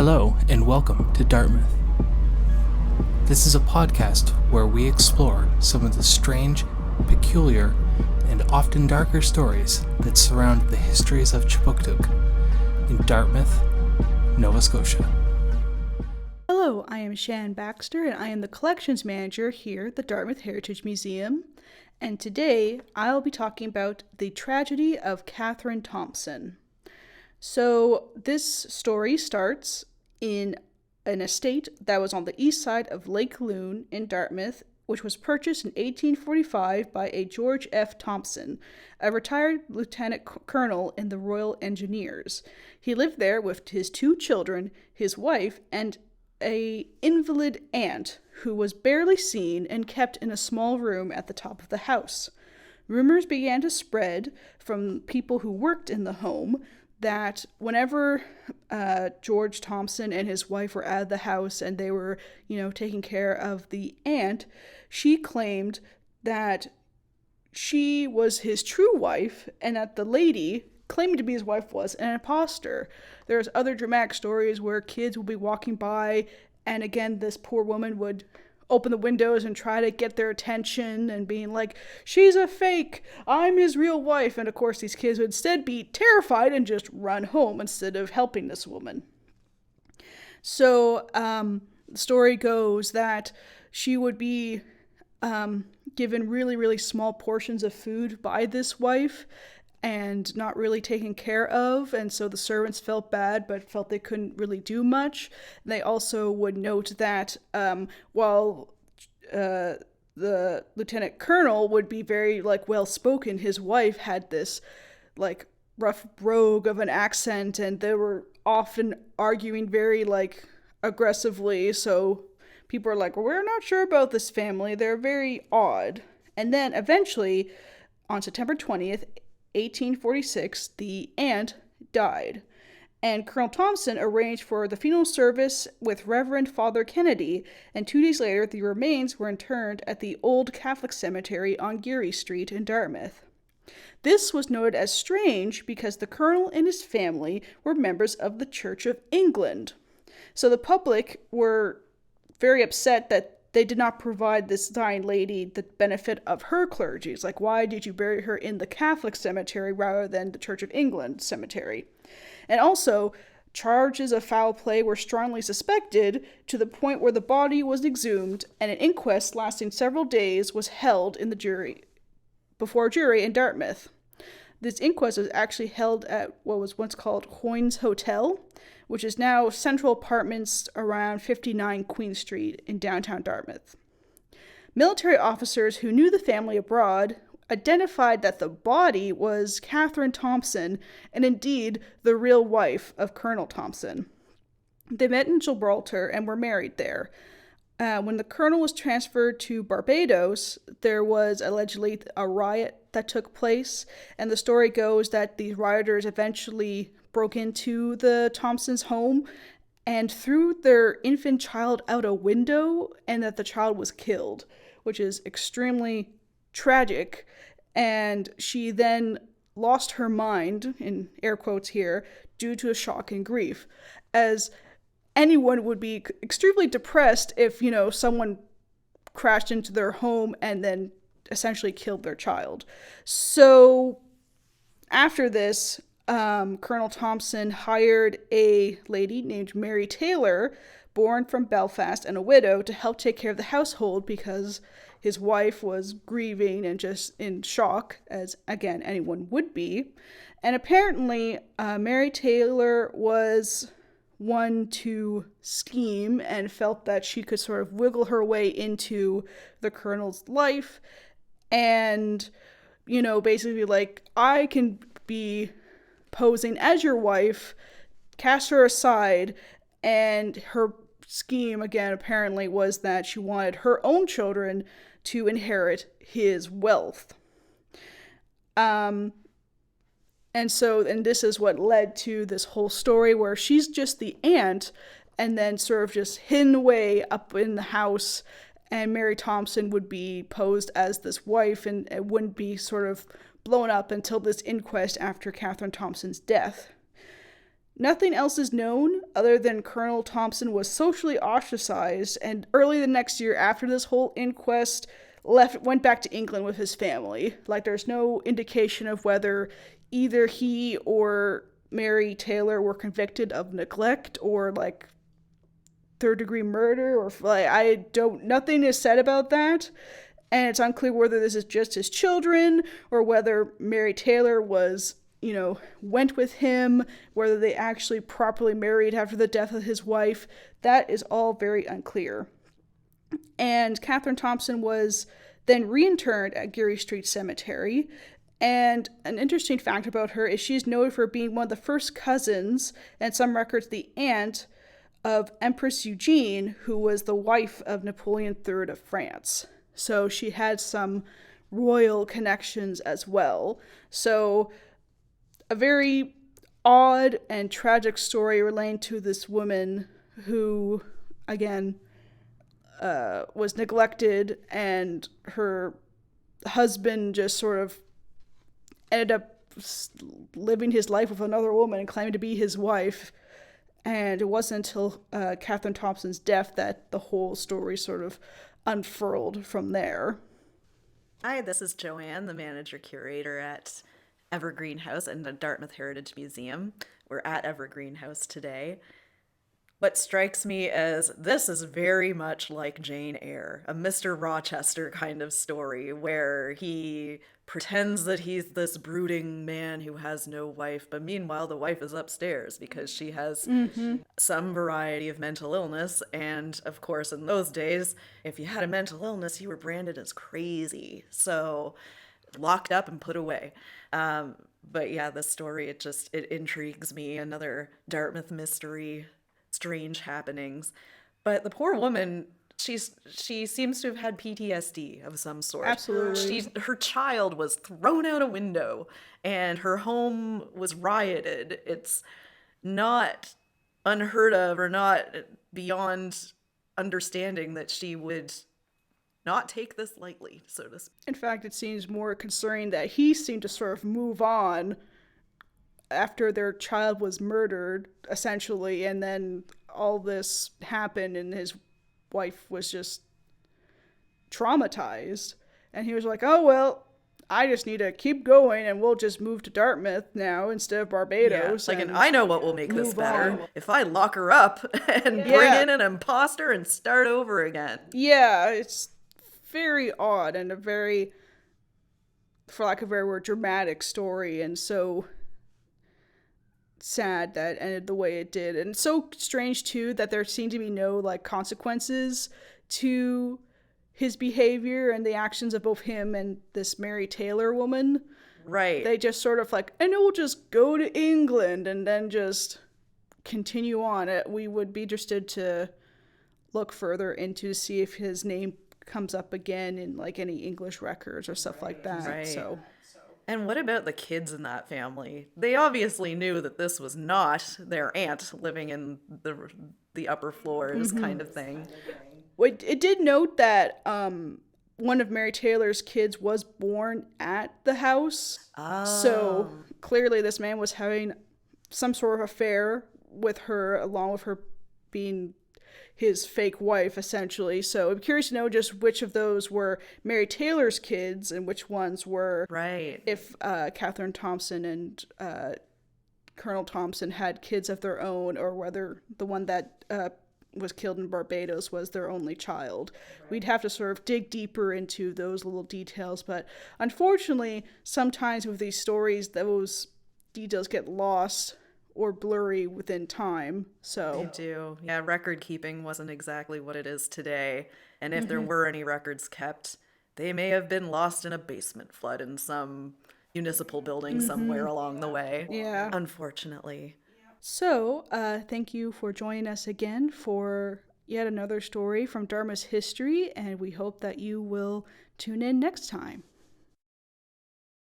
Hello, and welcome to DartMyth. This is a podcast where we explore some of the strange, peculiar, and often darker stories that surround the histories of Chipuktuk in Dartmouth, Nova Scotia. Hello, I am Shannon Baxter, and I am the collections manager here at the Dartmouth Heritage Museum. And today, I'll be talking about the tragedy of Catherine Thompson. So, this story starts in an estate that was on the east side of Lake Loon in Dartmouth, which was purchased in 1845 by a George F. Thompson, a retired lieutenant colonel in the Royal Engineers. He lived there with his 2 children, his wife, and an invalid aunt who was barely seen and kept in a small room at the top of the house. Rumors began to spread from people who worked in the home that whenever George Thompson and his wife were out of the house and they were, taking care of the aunt, she claimed that she was his true wife and that the lady claiming to be his wife was an imposter. There's other dramatic stories where kids will be walking by and again this poor woman would open the windows and try to get their attention and being like, she's a fake, I'm his real wife. And of course these kids would instead be terrified and just run home instead of helping this woman. So the story goes that she would be given really, really small portions of food by this wife and not really taken care of, and so the servants felt bad but felt they couldn't really do much. They also would note that while the lieutenant colonel would be very well spoken, his wife had this rough brogue of an accent, and they were often arguing very aggressively, so people are like, well, we're not sure about this family, they're very odd. And then eventually on September 20th 1846, the aunt died, and Colonel Thompson arranged for the funeral service with Reverend Father Kennedy, and 2 days later the remains were interred at the Old Catholic Cemetery on Geary Street in Dartmouth. This was noted as strange because the colonel and his family were members of the Church of England, so the public were very upset that they did not provide this dying lady the benefit of her clergy. It's like, why did you bury her in the Catholic cemetery rather than the Church of England cemetery? And also, charges of foul play were strongly suspected to the point where the body was exhumed and an inquest lasting several days was held before a jury in Dartmouth. This inquest was actually held at what was once called Hoynes Hotel, which is now Central Apartments around 59 Queen Street in downtown Dartmouth. Military officers who knew the family abroad identified that the body was Catherine Thompson and indeed the real wife of Colonel Thompson. They met in Gibraltar and were married there. When the colonel was transferred to Barbados, there was allegedly a riot that took place, and the story goes that these rioters eventually broke into the Thompsons' home and threw their infant child out a window, and that the child was killed, which is extremely tragic. And she then lost her mind, in air quotes here, due to a shock and grief, as anyone would be extremely depressed if, someone crashed into their home and then essentially killed their child. So after this, Colonel Thompson hired a lady named Mary Taylor, born from Belfast and a widow, to help take care of the household because his wife was grieving and just in shock, as, again, anyone would be. And apparently, Mary Taylor was one to scheme and felt that she could sort of wiggle her way into the colonel's life and, basically I can be posing as your wife, cast her aside, and her scheme, again, apparently was that she wanted her own children to inherit his wealth. And this is what led to this whole story where she's just the aunt and then sort of just hidden away up in the house, and Mary Thompson would be posed as this wife, and it wouldn't be sort of blown up until this inquest after Catherine Thompson's death. Nothing else is known other than Colonel Thompson was socially ostracized, and early the next year after this whole inquest, went back to England with his family. Like, there's no indication of whether either he or Mary Taylor were convicted of neglect or like third-degree murder, or like nothing is said about that. And it's unclear whether this is just his children or whether Mary Taylor was, went with him, whether they actually properly married after the death of his wife. That is all very unclear. And Catherine Thompson was then reinterred at Geary Street Cemetery. And an interesting fact about her is she's noted for being one of the first cousins, and some records the aunt, of Empress Eugenie, who was the wife of Napoleon III of France. So she had some royal connections as well. So a very odd and tragic story relating to this woman who, again, was neglected, and her husband just sort of ended up living his life with another woman and claiming to be his wife. And it wasn't until Catherine Thompson's death that the whole story sort of unfurled from there. Hi, this is Joanne, the manager-curator at Evergreen House and the Dartmouth Heritage Museum. We're at Evergreen House today. What strikes me as this is very much like Jane Eyre, a Mr. Rochester kind of story where he pretends that he's this brooding man who has no wife, but meanwhile the wife is upstairs because she has some variety of mental illness. And of course, in those days, if you had a mental illness, you were branded as crazy. So locked up and put away. But yeah, the story, it intrigues me. Another Dartmouth mystery, strange happenings. But the poor woman, she seems to have had PTSD of some sort. Absolutely. Her child was thrown out a window and her home was rioted. It's not unheard of or not beyond understanding that she would not take this lightly, so to speak. In fact, it seems more concerning that he seemed to sort of move on after their child was murdered, essentially, and then all this happened and his wife was just traumatized. And he was like, oh, well, I just need to keep going and we'll just move to Dartmouth now instead of Barbados. Yeah, and I know what will make this better. If I lock her up and bring in an imposter and start over again. Yeah, it's very odd and a very, for lack of a better word, dramatic story, and so sad that it ended the way it did. And so strange too that there seemed to be no consequences to his behavior and the actions of both him and this Mary Taylor woman. Right. They just sort of and we'll just go to England and then just continue on. We would be interested to look further into see if his name comes up again in any English records or stuff like that. Right. So. And what about the kids in that family? They obviously knew that this was not their aunt living in the upper floors kind of thing. It did note that one of Mary Taylor's kids was born at the house. Oh. So clearly this man was having some sort of affair with her, along with her being his fake wife, essentially. So I'm curious to know just which of those were Mary Taylor's kids and which ones were... Right. If Catherine Thompson and Colonel Thompson had kids of their own, or whether the one that was killed in Barbados was their only child. Right. We'd have to sort of dig deeper into those little details, but unfortunately, sometimes with these stories, those details get lost or blurry within time. So they do. Yeah, record keeping wasn't exactly what it is today. And if there were any records kept, they may have been lost in a basement flood in some municipal building somewhere along the way. Yeah. Unfortunately. So, thank you for joining us again for yet another story from Dartmouth's history, and we hope that you will tune in next time.